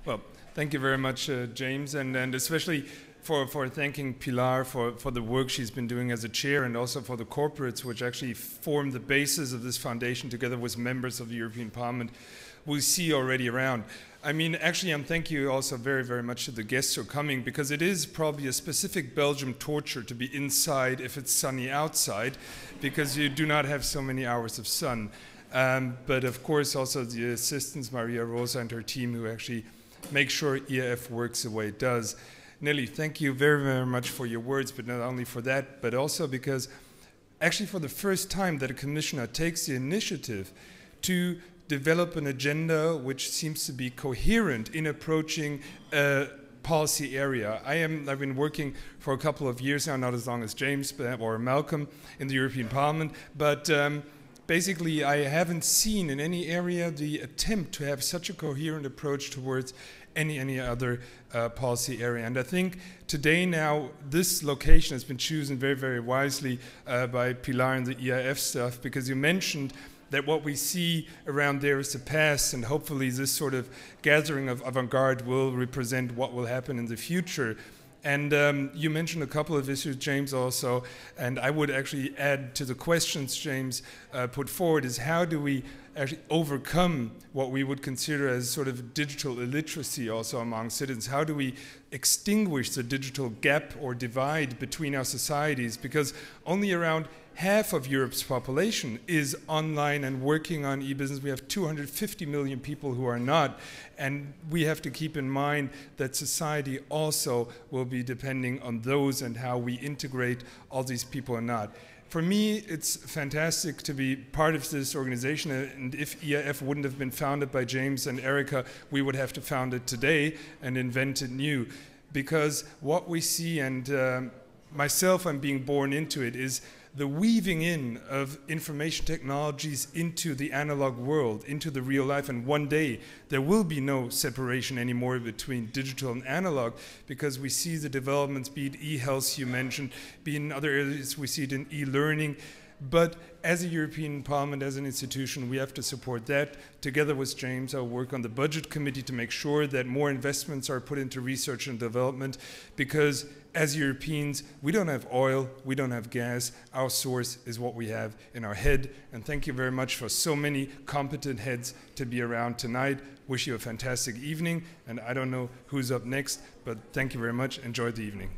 Well, thank you very much, James, and especially for thanking Pilar for the work she's been doing as a chair, and also for the corporates which actually form the basis of this foundation together with members of the European Parliament we see already around. I mean, actually, thank you also very, very much to the guests who are coming, because it is probably a specific Belgium torture to be inside if it's sunny outside, because you do not have so many hours of sun. But of course, also the assistants, Maria Rosa and her team, who actually make sure EIF works the way it does. Nelly, thank you very, very much for your words, but not only for that, but also because actually for the first time that a commissioner takes the initiative to develop an agenda which seems to be coherent in approaching a policy area. I've been working for a couple of years now, not as long as James or Malcolm in the European Parliament, but basically I haven't seen in any area the attempt to have such a coherent approach towards any other policy area. And I think today now this location has been chosen very, very wisely by Pilar and the EIF staff, because you mentioned that what we see around there is the past, and hopefully this sort of gathering of avant-garde will represent what will happen in the future. And you mentioned a couple of issues, James, also, and I would actually add to the questions James put forward is how do we actually overcome what we would consider as sort of digital illiteracy also among citizens? How do we extinguish the digital gap or divide between our societies? Because only around half of Europe's population is online and working on e-business. We have 250 million people who are not. And we have to keep in mind that society also will be depending on those and how we integrate all these people or not. For me, it's fantastic to be part of this organization, and if EIF wouldn't have been founded by James and Erica, we would have to found it today and invent it new. Because what we see, and myself, I'm being born into it, is the weaving in of information technologies into the analog world, into the real life. And one day, there will be no separation anymore between digital and analog, because we see the developments, be it e-health you mentioned, be it in other areas, we see it in e-learning. But as a European Parliament, as an institution, we have to support that. Together with James, I'll work on the budget committee to make sure that more investments are put into research and development, because as Europeans, we don't have oil, we don't have gas. Our source is what we have in our head. And thank you very much for so many competent heads to be around tonight. Wish you a fantastic evening. And I don't know who's up next, but thank you very much. Enjoy the evening.